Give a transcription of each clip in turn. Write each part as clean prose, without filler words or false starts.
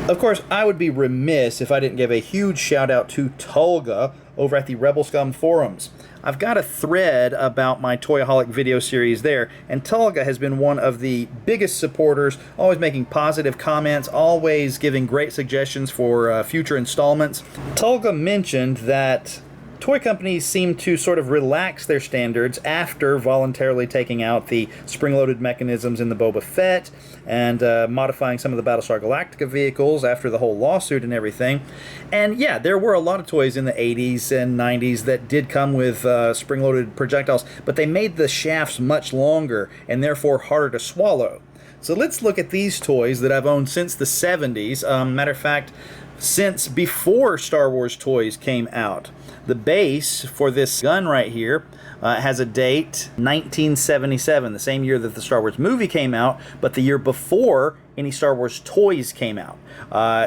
Of course, I would be remiss if I didn't give a huge shout out to Tolga over at the Rebel Scum forums. I've got a thread about my Toyaholic video series there, and Tolga has been one of the biggest supporters, always making positive comments, always giving great suggestions for future installments. Tolga mentioned that toy companies seem to sort of relax their standards after voluntarily taking out the spring-loaded mechanisms in the Boba Fett and modifying some of the Battlestar Galactica vehicles after the whole lawsuit and everything. And yeah, there were a lot of toys in the 80s and 90s that did come with spring-loaded projectiles, but they made the shafts much longer and therefore harder to swallow. So let's look at these toys that I've owned since the 70s. Matter of fact, since before Star Wars toys came out. The base for this gun right here has a date 1977, the same year that the Star Wars movie came out, but the year before any Star Wars toys came out.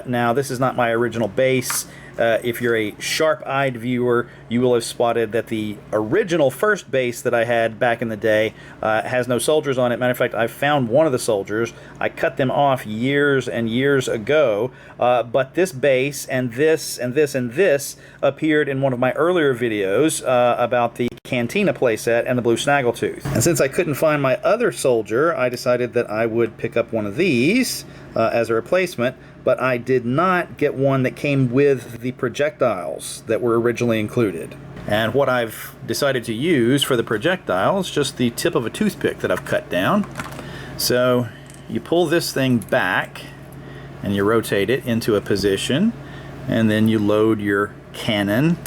Now, this is not my original base. If you're a sharp-eyed viewer, you will have spotted that the original first base that I had back in the day has no soldiers on it. Matter of fact, I found one of the soldiers. I cut them off years and years ago, but this base and this and this and this appeared in one of my earlier videos about the Cantina playset and the Blue Snaggletooth. And since I couldn't find my other soldier, I decided that I would pick up one of these as a replacement, but I did not get one that came with the projectiles that were originally included. And what I've decided to use for the projectile is just the tip of a toothpick that I've cut down. So you pull this thing back and you rotate it into a position, and then you load your cannon.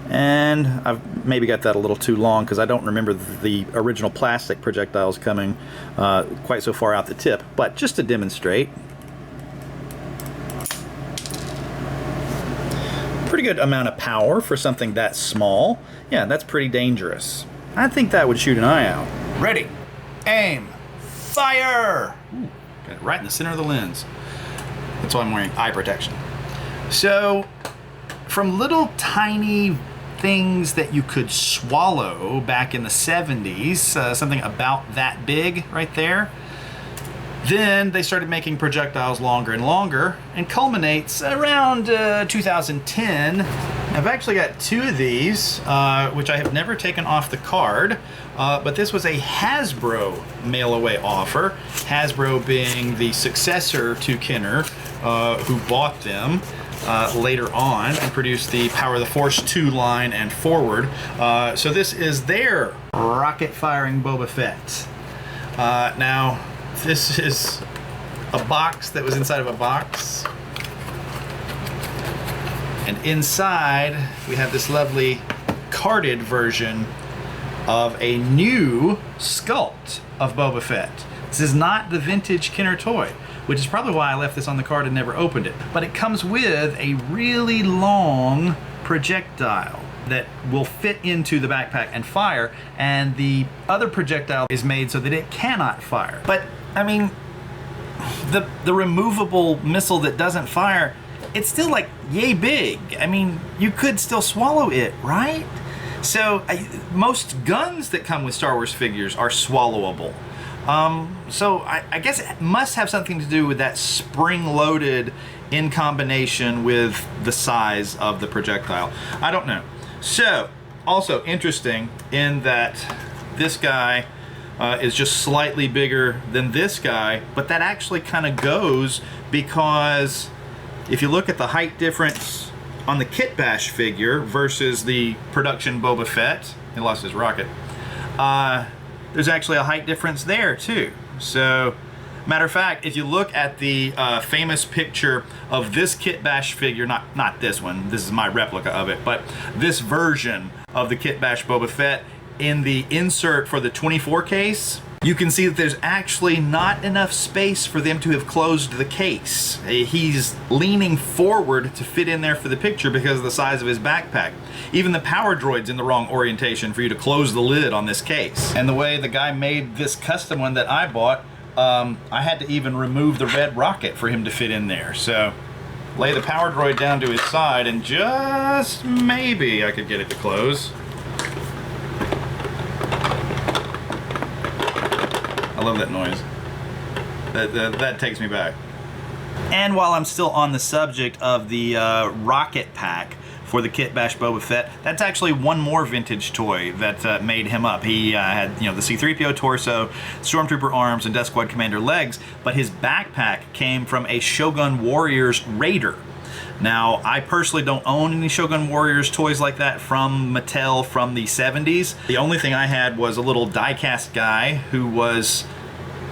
And I've maybe got that a little too long because I don't remember the original plastic projectiles coming quite so far out the tip. But just to demonstrate, pretty good amount of power for something that small. Yeah, that's pretty dangerous. I think that would shoot an eye out. Ready, aim, fire! Ooh, got it right in the center of the lens. That's why I'm wearing eye protection. So, from little tiny things that you could swallow back in the 70s, something about that big right there, then they started making projectiles longer and longer, and culminates around 2010. I've actually got two of these, which I have never taken off the card, but this was a Hasbro mail-away offer, Hasbro being the successor to Kenner, who bought them later on and produced the Power of the Force 2 line and forward. So this is their rocket-firing Boba Fett. Now, this is a box that was inside of a box. And inside, we have this lovely carded version of a new sculpt of Boba Fett. This is not the vintage Kenner toy, which is probably why I left this on the card and never opened it. But it comes with a really long projectile that will fit into the backpack and fire, and the other projectile is made so that it cannot fire. But, I mean, the removable missile that doesn't fire, it's still like yay big. I mean, you could still swallow it, right? So most guns that come with Star Wars figures are swallowable. So I guess it must have something to do with that spring-loaded in combination with the size of the projectile. I don't know. So, also interesting in that this guy is just slightly bigger than this guy, but that actually kind of goes because if you look at the height difference on the Kit Bash figure versus the production Boba Fett, he lost his rocket, there's actually a height difference there too. So, matter of fact, if you look at the famous picture of this Kit Bash figure, not this one, this is my replica of it, but this version of the Kit Bash Boba Fett, in the insert for the 24 case, you can see that there's actually not enough space for them to have closed the case. He's leaning forward to fit in there for the picture because of the size of his backpack. Even the power droid's in the wrong orientation for you to close the lid on this case. And the way the guy made this custom one that I bought, I had to even remove the red rocket for him to fit in there. So, lay the power droid down to his side and just maybe I could get it to close. I love that noise. That takes me back. And while I'm still on the subject of the rocket pack for the Kit Bash Boba Fett, that's actually one more vintage toy that made him up. He had, the C-3PO torso, Stormtrooper arms, and Death Squad Commander legs, but his backpack came from a Shogun Warriors Raider. Now, I personally don't own any Shogun Warriors toys like that from Mattel from the 70s. The only thing I had was a little die-cast guy who was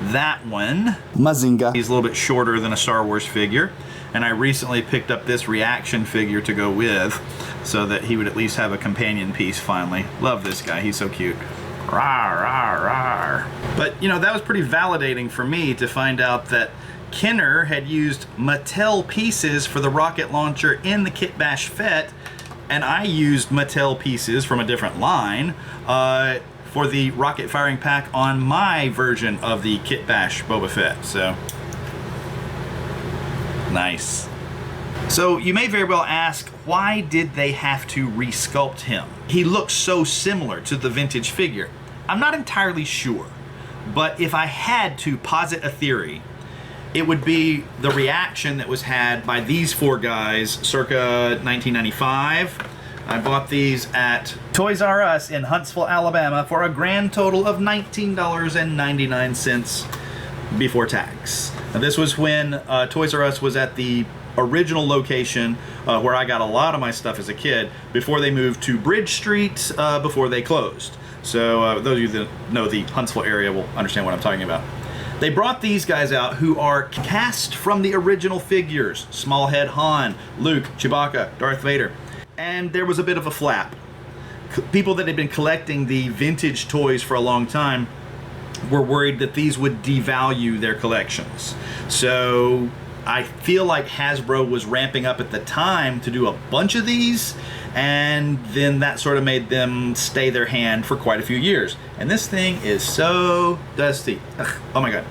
that one. Mazinga. He's a little bit shorter than a Star Wars figure. And I recently picked up this reaction figure to go with so that he would at least have a companion piece finally. Love this guy, he's so cute. Rawr, rawr, rawr. But, that was pretty validating for me to find out that Kenner had used Mattel pieces for the rocket launcher in the Kit Bash Fett, and I used Mattel pieces from a different line for the rocket firing pack on my version of the Kit Bash Boba Fett. So, nice. So you may very well ask, why did they have to resculpt him? He looks so similar to the vintage figure. I'm not entirely sure, but if I had to posit a theory, it would be the reaction that was had by these four guys circa 1995. I bought these at Toys R Us in Huntsville, Alabama for a grand total of $19.99 before tax. Now, this was when Toys R Us was at the original location where I got a lot of my stuff as a kid before they moved to Bridge Street before they closed. So those of you that know the Huntsville area will understand what I'm talking about. They brought these guys out who are cast from the original figures. Smallhead Han, Luke, Chewbacca, Darth Vader. And there was a bit of a flap. People that had been collecting the vintage toys for a long time were worried that these would devalue their collections. So I feel like Hasbro was ramping up at the time to do a bunch of these, and then that sort of made them stay their hand for quite a few years. And this thing is so dusty. Ugh, oh my God.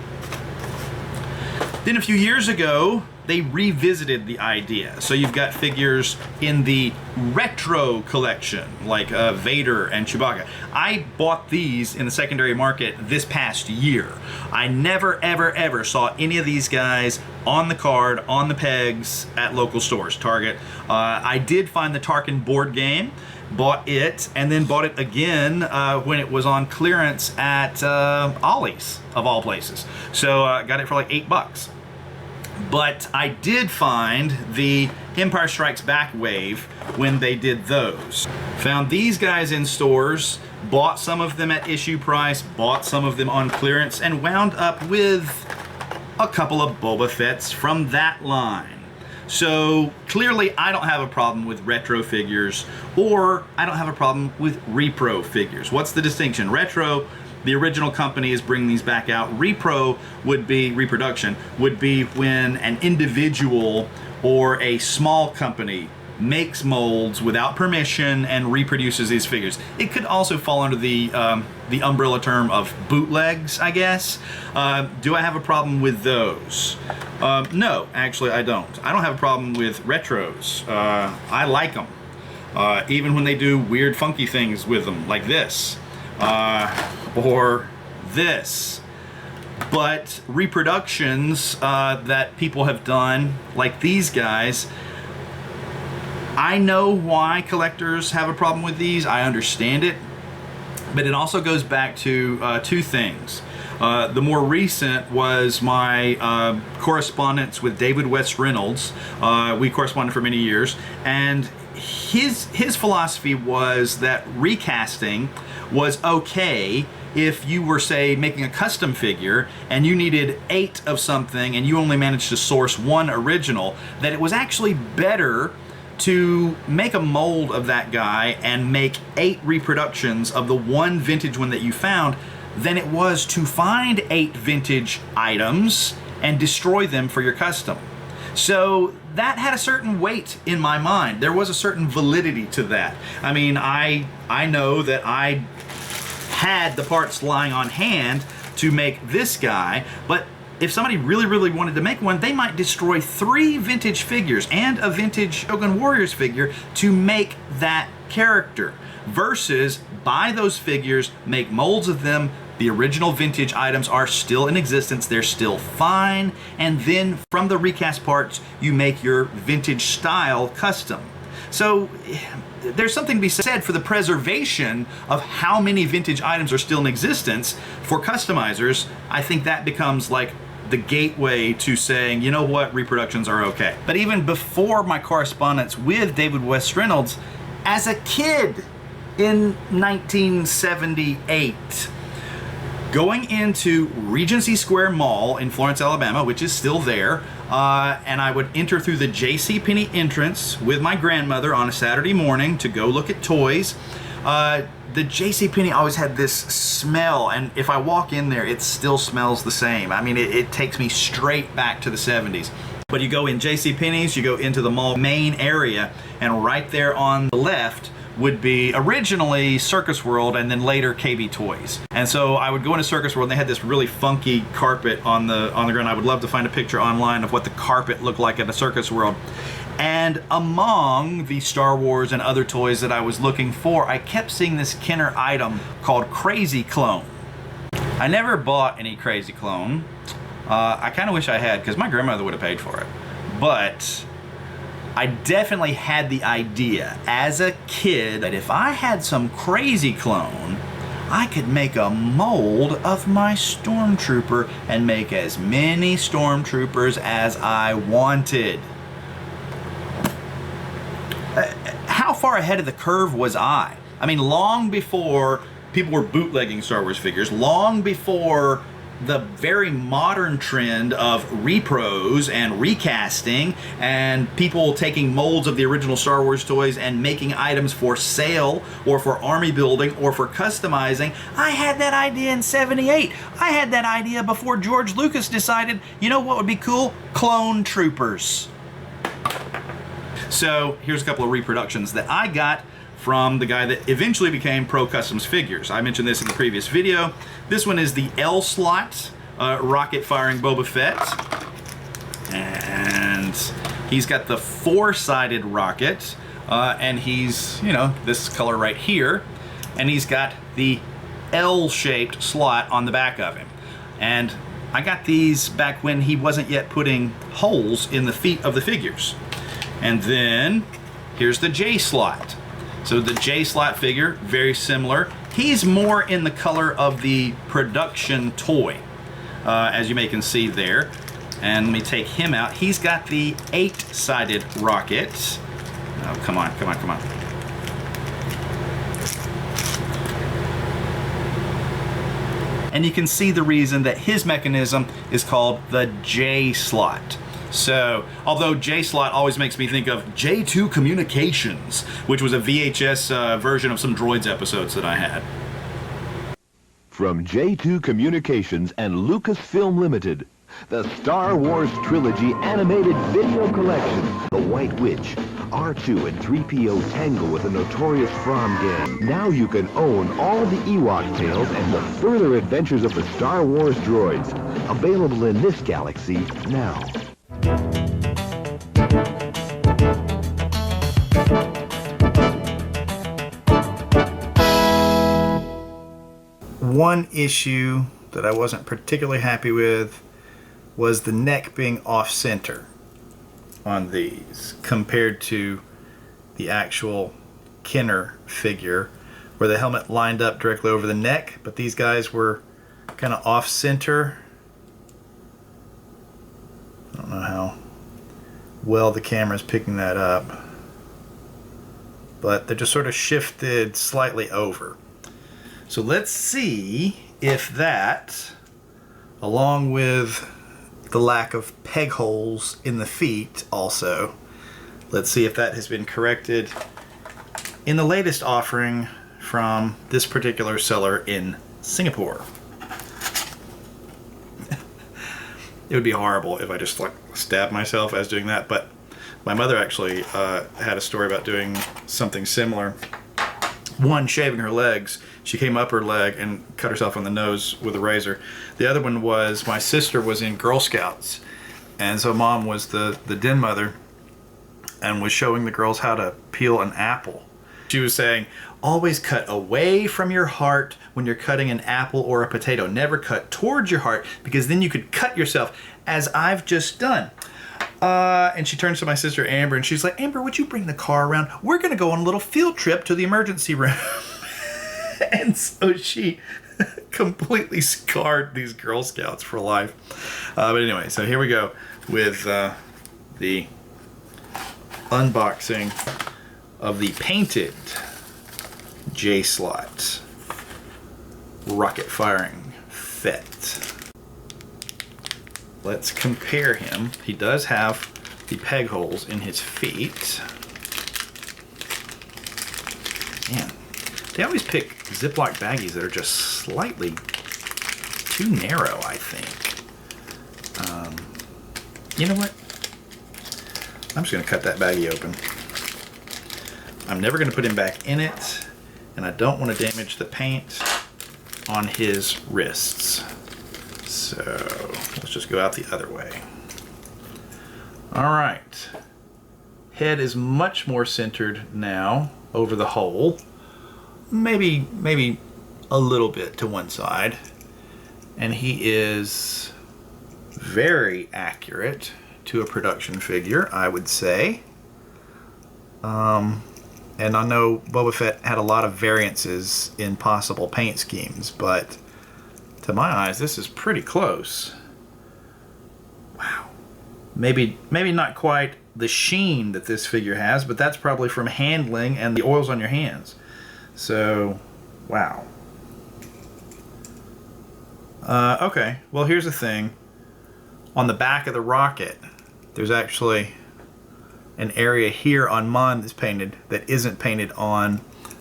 Then a few years ago, they revisited the idea. So you've got figures in the retro collection, like Vader and Chewbacca. I bought these in the secondary market this past year. I never, ever, ever saw any of these guys on the card, on the pegs at local stores, Target. I did find the Tarkin board game, bought it, and then bought it again when it was on clearance at Ollie's, of all places. So I got it for like $8. But I did find the Empire Strikes Back wave when they did those. Found these guys in stores, bought some of them at issue price, bought some of them on clearance, and wound up with a couple of Boba Fetts from that line. So clearly I don't have a problem with retro figures, or I don't have a problem with repro figures. What's the distinction? Retro, the original company is bringing these back out. Repro would be, reproduction, would be when an individual or a small company makes molds without permission and reproduces these figures. It could also fall under the umbrella term of bootlegs, I guess. Do I have a problem with those? No, actually I don't. I don't have a problem with retros. I like them. Even when they do weird funky things with them, like this. Or this. But reproductions that people have done, like these guys, I know why collectors have a problem with these. I understand it. But it also goes back to two things. The more recent was my correspondence with David West Reynolds. We corresponded for many years, and his philosophy was that recasting was okay if you were, say, making a custom figure and you needed 8 of something and you only managed to source 1 original, that it was actually better to make a mold of that guy and make 8 reproductions of the one vintage one that you found than it was to find 8 vintage items and destroy them for your custom. So that had a certain weight in my mind. There was a certain validity to that. I mean, I know that I had the parts lying on hand to make this guy, but if somebody really wanted to make one, they might destroy 3 vintage figures and a vintage Shogun Warriors figure to make that character, versus buy those figures, make molds of them, The original vintage items are still in existence, they're still fine, and then from the recast parts, you make your vintage style custom. So there's something to be said for the preservation of how many vintage items are still in existence. For customizers, I think that becomes like the gateway to saying, you know what, reproductions are okay. But even before my correspondence with David West Reynolds, as a kid in 1978, going into Regency Square Mall in Florence, Alabama, which is still there, and I would enter through the JCPenney entrance with my grandmother on a Saturday morning to go look at toys. The JCPenney always had this smell, and if I walk in there, it still smells the same. I mean, it takes me straight back to the 70s. But you go in JCPenney's, you go into the mall main area, and right there on the left would be originally Circus World and then later KB Toys. And so I would go into Circus World and they had this really funky carpet on the ground. I would love to find a picture online of what the carpet looked like at a Circus World. And among the Star Wars and other toys that I was looking for, I kept seeing this Kenner item called Crazy Clone. I never bought any Crazy Clone. I kind of wish I had, because my grandmother would have paid for it. But I definitely had the idea as a kid that if I had some Crazy Clone, I could make a mold of my Stormtrooper and make as many Stormtroopers as I wanted. How far ahead of the curve was I? I mean, long before people were bootlegging Star Wars figures, long before the very modern trend of repros and recasting and people taking molds of the original Star Wars toys and making items for sale or for army building or for customizing. I had that idea in '78. I had that idea before George Lucas decided, you know what would be cool? Clone troopers. So here's a couple of reproductions that I got from the guy that eventually became Pro Customs Figures. I mentioned this in the previous video. This one is the L slot rocket firing Boba Fett. And he's got the four-sided rocket. And he's, you know, this color right here. And he's got the L-shaped slot on the back of him. And I got these back when he wasn't yet putting holes in the feet of the figures. And then here's the J slot. So the J slot figure, very similar. He's more in the color of the production toy, as you may can see there. And let me take him out. He's got the 8-sided rocket. Oh, come on, come on, come on. And you can see the reason that his mechanism is called the J slot. So, although J-Slot always makes me think of J2 Communications, which was a VHS version of some Droids episodes that I had. From J2 Communications and Lucasfilm Limited, the Star Wars Trilogy Animated Video Collection, The White Witch, R2 and 3PO tangle with the notorious Fromm gang. Now you can own all the Ewok tales and the further adventures of the Star Wars droids. Available in this galaxy now. One issue that I wasn't particularly happy with was the neck being off-center on these compared to the actual Kenner figure where the helmet lined up directly over the neck, but these guys were kind of off-center. I don't know how well the camera's picking that up, but they're just sort of shifted slightly over. So let's see if that, along with the lack of peg holes in the feet also, let's see if that has been corrected in the latest offering from this particular seller in Singapore. It would be horrible if I just like stabbed myself as doing that, but my mother actually had a story about doing something similar. One, shaving her legs. She came up her leg and cut herself on the nose with a razor. The other one was my sister was in Girl Scouts, and so mom was the den mother and was showing the girls how to peel an apple. She was saying, always cut away from your heart when you're cutting an apple or a potato. Never cut towards your heart, because then you could cut yourself, as I've just done. And she turns to my sister Amber and she's like, Amber, would you bring the car around? We're going to go on a little field trip to the emergency room. And so she completely scarred these Girl Scouts for life. But anyway, so here we go with the unboxing of the painted J-slot rocket firing Fett. Let's compare him. He does have the peg holes in his feet. Man, they always pick Ziploc baggies that are just slightly too narrow, I think. You know what? I'm just going to cut that baggie open. I'm never going to put him back in it, and I don't want to damage the paint on his wrists. So let's just go out the other way. All right. Head is much more centered now over the hole. Maybe a little bit to one side. And he is very accurate to a production figure, I would say. And I know Boba Fett had a lot of variances in possible paint schemes, but to my eyes, this is pretty close. Wow. Maybe not quite the sheen that this figure has, but that's probably from handling and the oils on your hands. So, wow. Okay, well here's the thing. On the back of the rocket, there's actually an area here on mine that's painted that isn't painted on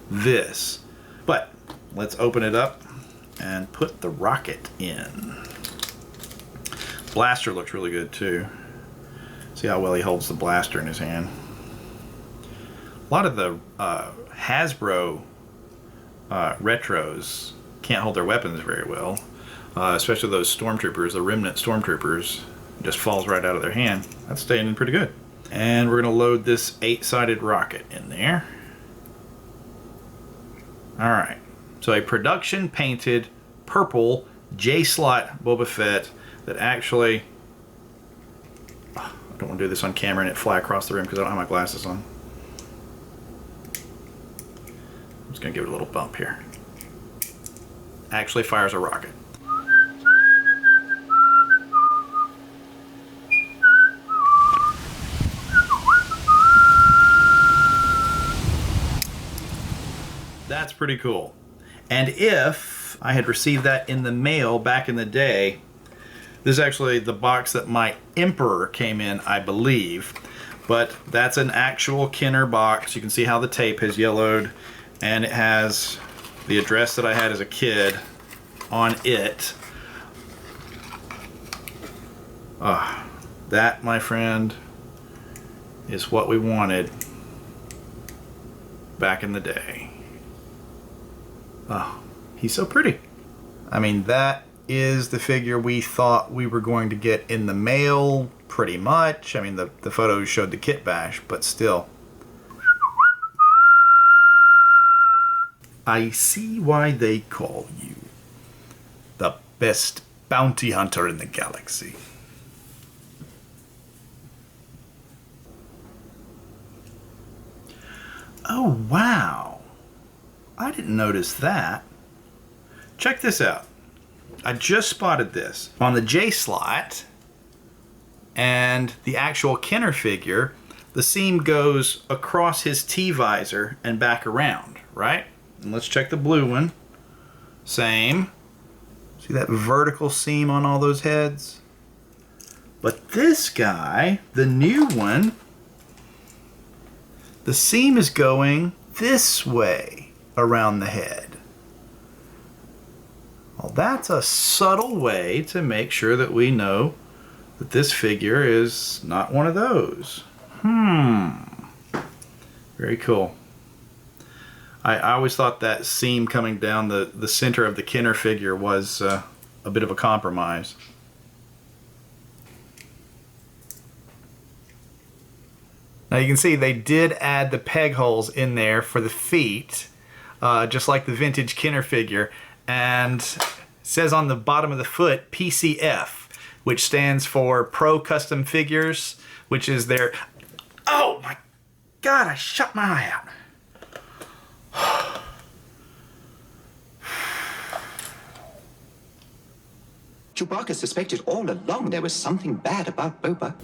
this. But let's open it up and put the rocket in. Blaster looks really good too. See how well he holds the blaster in his hand. A lot of the Hasbro retros can't hold their weapons very well, especially those stormtroopers, the remnant stormtroopers. Just falls right out of their hand. That's staying in pretty good. And we're going to load this 8-sided rocket in there. Alright, so a production painted purple J-slot Boba Fett that actually... I don't want to do this on camera and it fly across the room because I don't have my glasses on. I'm just going to give it a little bump here. Actually fires a rocket. That's pretty cool. And if I had received that in the mail back in the day, this is actually the box that my Emperor came in, I believe. But that's an actual Kenner box. You can see how the tape has yellowed, and it has the address that I had as a kid on it. That, my friend, is what we wanted back in the day. Oh, he's so pretty. I mean, that is the figure we thought we were going to get in the mail, pretty much. I mean, the photos showed the kit bash, but still. I see why they call you the best bounty hunter in the galaxy. Oh, wow. I didn't notice that. Check this out. I just spotted this. On the J-slot and the actual Kenner figure, the seam goes across his T-visor and back around, right? And let's check the blue one. Same. See that vertical seam on all those heads? But this guy, the new one, the seam is going this way around the head. Well, that's a subtle way to make sure that we know that this figure is not one of those. Very cool. I always thought that seam coming down the center of the Kenner figure was a bit of a compromise. Now you can see they did add the peg holes in there for the feet, just like the vintage Kenner figure. And it says on the bottom of the foot, PCF, which stands for Pro Custom Figures, which is their... Oh my God, I shut my eye out. Chewbacca suspected all along there was something bad about Boba.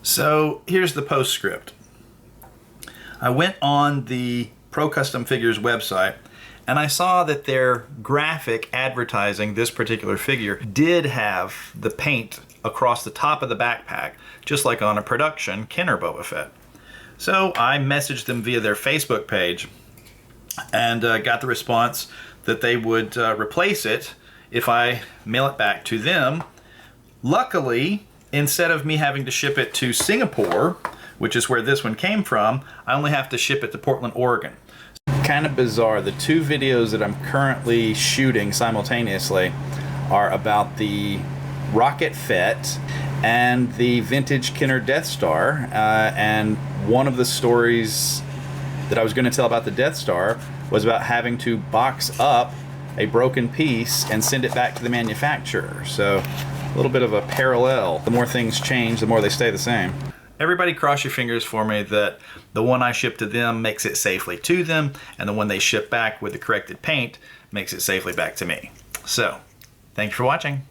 So here's the postscript. I went on the Pro Custom Figures website and I saw that their graphic advertising this particular figure did have the paint across the top of the backpack, just like on a production Kenner Boba Fett. So I messaged them via their Facebook page and got the response that they would replace it if I mail it back to them. Luckily, instead of me having to ship it to Singapore, which is where this one came from, I only have to ship it to Portland, Oregon. Kind of bizarre. The two videos that I'm currently shooting simultaneously are about the Rocket Fett and the vintage Kenner Death Star. And one of the stories that I was going to tell about the Death Star was about having to box up a broken piece and send it back to the manufacturer. So a little bit of a parallel. The more things change, the more they stay the same. Everybody cross your fingers for me that the one I ship to them makes it safely to them, and the one they ship back with the corrected paint makes it safely back to me. So, thanks for watching.